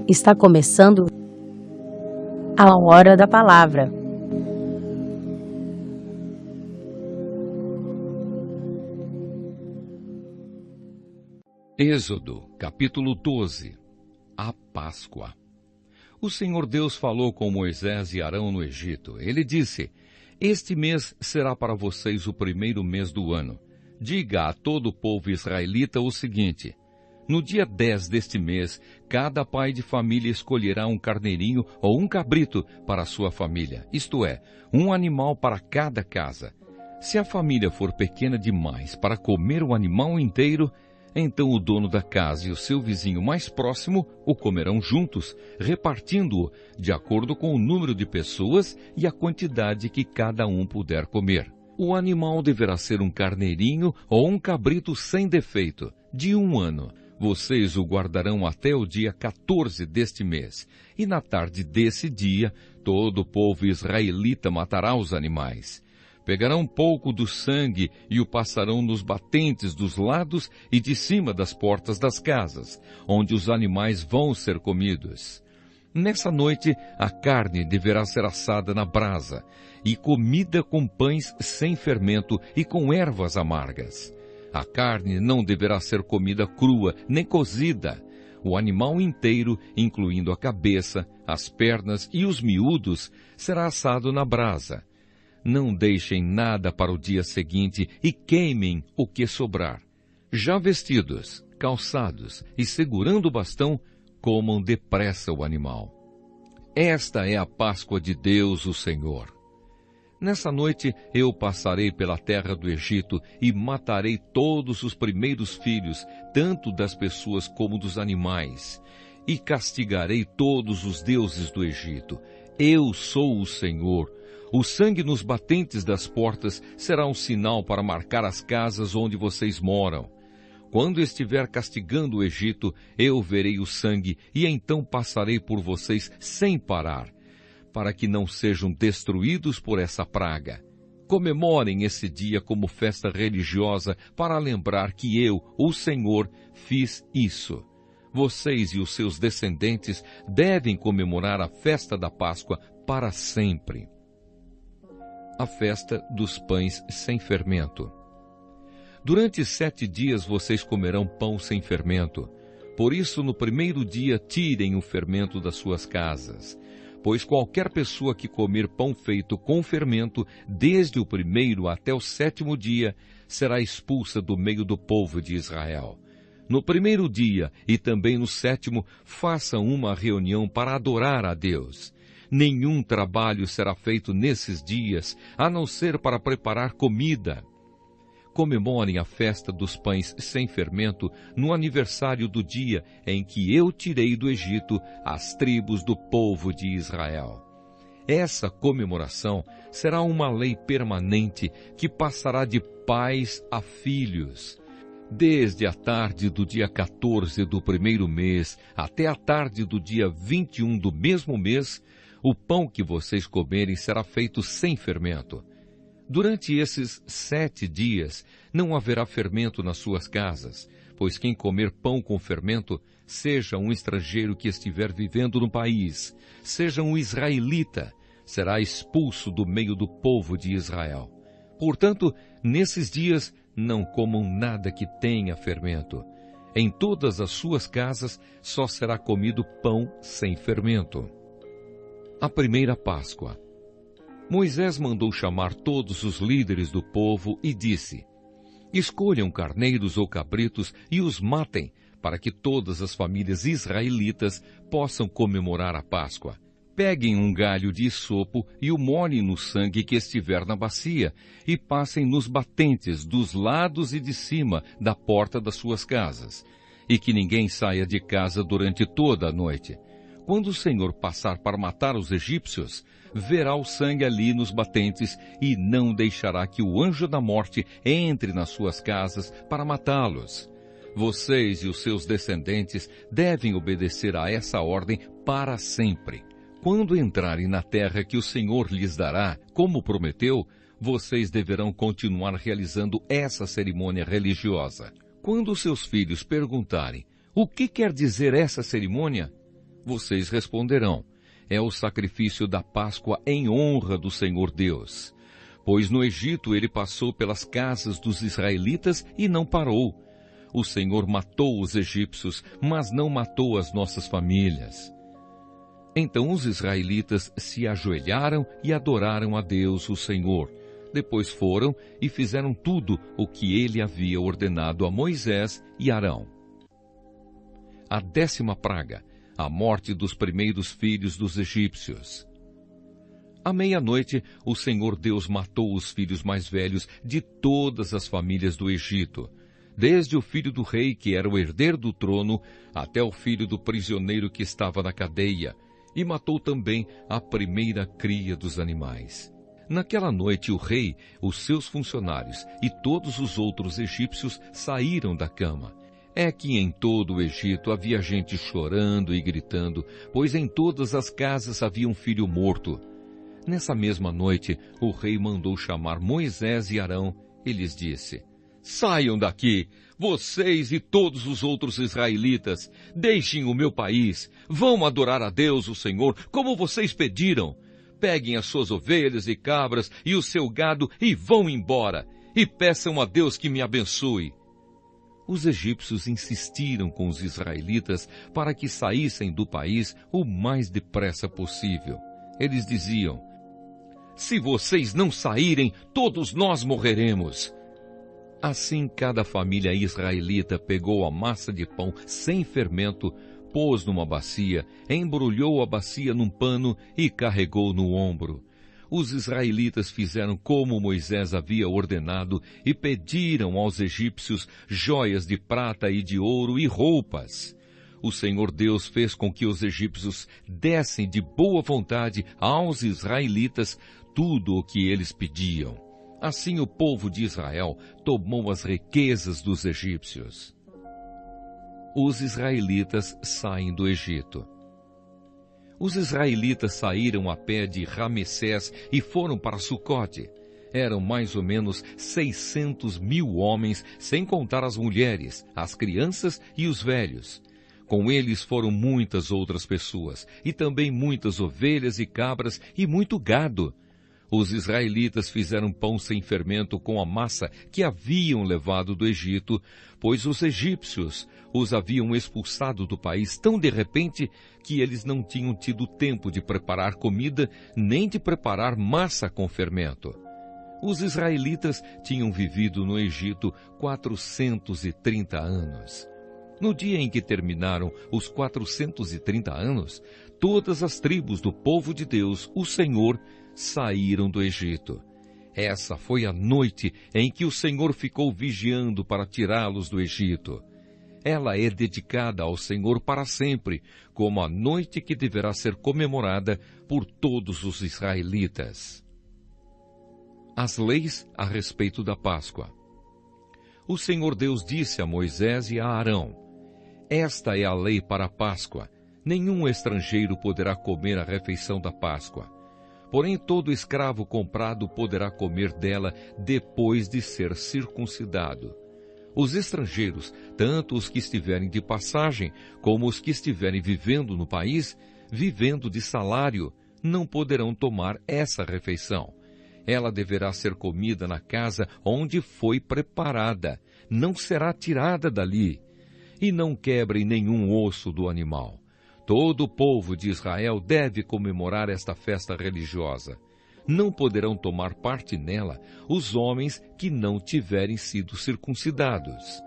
Está começando a Hora da Palavra. Êxodo, capítulo 12. A Páscoa. O Senhor Deus falou com Moisés e Arão no Egito. Ele disse: Este mês será para vocês o primeiro mês do ano. Diga a todo o povo israelita o seguinte: no dia 10 deste mês, cada pai de família escolherá um carneirinho ou um cabrito para a sua família, isto é, um animal para cada casa. Se a família for pequena demais para comer o animal inteiro, então o dono da casa e o seu vizinho mais próximo o comerão juntos, repartindo-o de acordo com o número de pessoas e a quantidade que cada um puder comer. O animal deverá ser um carneirinho ou um cabrito sem defeito, de 1 ano. Vocês o guardarão até o dia 14 deste mês, e na tarde desse dia, todo o povo israelita matará os animais. Pegarão um pouco do sangue e o passarão nos batentes dos lados e de cima das portas das casas, onde os animais vão ser comidos. Nessa noite, a carne deverá ser assada na brasa e comida com pães sem fermento e com ervas amargas. A carne não deverá ser comida crua nem cozida. O animal inteiro, incluindo a cabeça, as pernas e os miúdos, será assado na brasa. Não deixem nada para o dia seguinte e queimem o que sobrar. Já vestidos, calçados e segurando o bastão, comam depressa o animal. Esta é a Páscoa de Deus, o Senhor. Nessa noite eu passarei pela terra do Egito e matarei todos os primeiros filhos, tanto das pessoas como dos animais, e castigarei todos os deuses do Egito. Eu sou o Senhor. O sangue nos batentes das portas será um sinal para marcar as casas onde vocês moram. Quando estiver castigando o Egito, eu verei o sangue e então passarei por vocês sem parar, para que não sejam destruídos por essa praga. Comemorem esse dia como festa religiosa para lembrar que eu, o Senhor, fiz isso. Vocês e os seus descendentes devem comemorar a festa da Páscoa para sempre. A festa dos pães sem fermento. Durante 7 dias vocês comerão pão sem fermento. Por isso, no primeiro dia, tirem o fermento das suas casas. Pois qualquer pessoa que comer pão feito com fermento, desde o primeiro até o 7º dia, será expulsa do meio do povo de Israel. No primeiro dia e também no 7º, façam uma reunião para adorar a Deus. Nenhum trabalho será feito nesses dias, a não ser para preparar comida. Comemorem a festa dos pães sem fermento no aniversário do dia em que eu tirei do Egito as tribos do povo de Israel. Essa comemoração será uma lei permanente que passará de pais a filhos. Desde a tarde do dia 14 do primeiro mês até a tarde do dia 21 do mesmo mês, o pão que vocês comerem será feito sem fermento. Durante esses 7 dias não haverá fermento nas suas casas, pois quem comer pão com fermento, seja um estrangeiro que estiver vivendo no país, seja um israelita, será expulso do meio do povo de Israel. Portanto, nesses dias não comam nada que tenha fermento. Em todas as suas casas só será comido pão sem fermento. A primeira Páscoa. Moisés mandou chamar todos os líderes do povo e disse: escolham carneiros ou cabritos e os matem, para que todas as famílias israelitas possam comemorar a Páscoa. Peguem um galho de hisopo e o molhem no sangue que estiver na bacia, e passem nos batentes dos lados e de cima da porta das suas casas, e que ninguém saia de casa durante toda a noite. Quando o Senhor passar para matar os egípcios, verá o sangue ali nos batentes e não deixará que o anjo da morte entre nas suas casas para matá-los. Vocês e os seus descendentes devem obedecer a essa ordem para sempre. Quando entrarem na terra que o Senhor lhes dará, como prometeu, vocês deverão continuar realizando essa cerimônia religiosa. Quando seus filhos perguntarem: o que quer dizer essa cerimônia? Vocês responderão: é o sacrifício da Páscoa em honra do Senhor Deus. Pois no Egito ele passou pelas casas dos israelitas e não parou. O Senhor matou os egípcios, mas não matou as nossas famílias. Então os israelitas se ajoelharam e adoraram a Deus, o Senhor. Depois foram e fizeram tudo o que ele havia ordenado a Moisés e Arão. A 10ª praga, a morte dos primeiros filhos dos egípcios. À meia-noite, o Senhor Deus matou os filhos mais velhos de todas as famílias do Egito, desde o filho do rei, que era o herdeiro do trono, até o filho do prisioneiro que estava na cadeia, e matou também a primeira cria dos animais. Naquela noite o rei, os seus funcionários e todos os outros egípcios saíram da cama. É que em todo o Egito havia gente chorando e gritando, pois em todas as casas havia um filho morto. Nessa mesma noite, o rei mandou chamar Moisés e Arão e lhes disse: saiam daqui, vocês e todos os outros israelitas, deixem o meu país, vão adorar a Deus, o Senhor, como vocês pediram. Peguem as suas ovelhas e cabras e o seu gado e vão embora, e peçam a Deus que me abençoe. Os egípcios insistiram com os israelitas para que saíssem do país o mais depressa possível. Eles diziam: se vocês não saírem, todos nós morreremos. Assim, cada família israelita pegou a massa de pão sem fermento, pôs numa bacia, embrulhou a bacia num pano e carregou no ombro. Os israelitas fizeram como Moisés havia ordenado e pediram aos egípcios joias de prata e de ouro e roupas. O Senhor Deus fez com que os egípcios dessem de boa vontade aos israelitas tudo o que eles pediam. Assim o povo de Israel tomou as riquezas dos egípcios. Os israelitas saem do Egito. Os israelitas saíram a pé de Ramessés e foram para Sucote. Eram mais ou menos 600.000 homens, sem contar as mulheres, as crianças e os velhos. Com eles foram muitas outras pessoas, e também muitas ovelhas e cabras e muito gado. Os israelitas fizeram pão sem fermento com a massa que haviam levado do Egito, pois os egípcios os haviam expulsado do país tão de repente que eles não tinham tido tempo de preparar comida nem de preparar massa com fermento. Os israelitas tinham vivido no Egito 430 anos. No dia em que terminaram os 430 anos, todas as tribos do povo de Deus, o Senhor, saíram do Egito. Essa foi a noite em que o Senhor ficou vigiando para tirá-los do Egito. Ela é dedicada ao Senhor para sempre, como a noite que deverá ser comemorada por todos os israelitas. As leis a respeito da Páscoa. O Senhor Deus disse a Moisés e a Arão: esta é a lei para a Páscoa. Nenhum estrangeiro poderá comer a refeição da Páscoa. Porém, todo escravo comprado poderá comer dela depois de ser circuncidado. Os estrangeiros, tanto os que estiverem de passagem, como os que estiverem vivendo no país, vivendo de salário, não poderão tomar essa refeição. Ela deverá ser comida na casa onde foi preparada, não será tirada dali. E não quebrem nenhum osso do animal. Todo o povo de Israel deve comemorar esta festa religiosa. Não poderão tomar parte nela os homens que não tiverem sido circuncidados.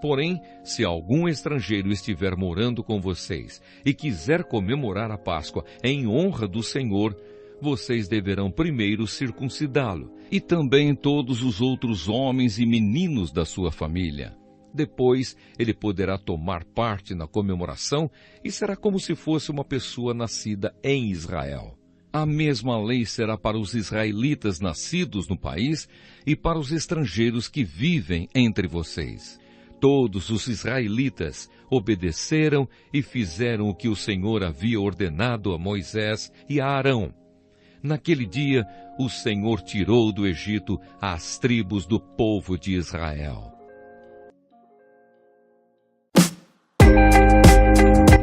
Porém, se algum estrangeiro estiver morando com vocês e quiser comemorar a Páscoa em honra do Senhor, vocês deverão primeiro circuncidá-lo, e também todos os outros homens e meninos da sua família. Depois, ele poderá tomar parte na comemoração e será como se fosse uma pessoa nascida em Israel. A mesma lei será para os israelitas nascidos no país e para os estrangeiros que vivem entre vocês. Todos os israelitas obedeceram e fizeram o que o Senhor havia ordenado a Moisés e a Arão. Naquele dia, o Senhor tirou do Egito as tribos do povo de Israel.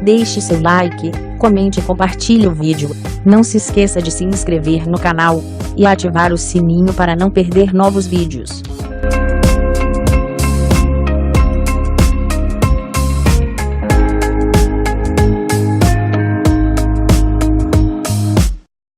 Deixe seu like, Comente e compartilhe o vídeo. Não se esqueça de se inscrever no canal e ativar o sininho para não perder novos vídeos.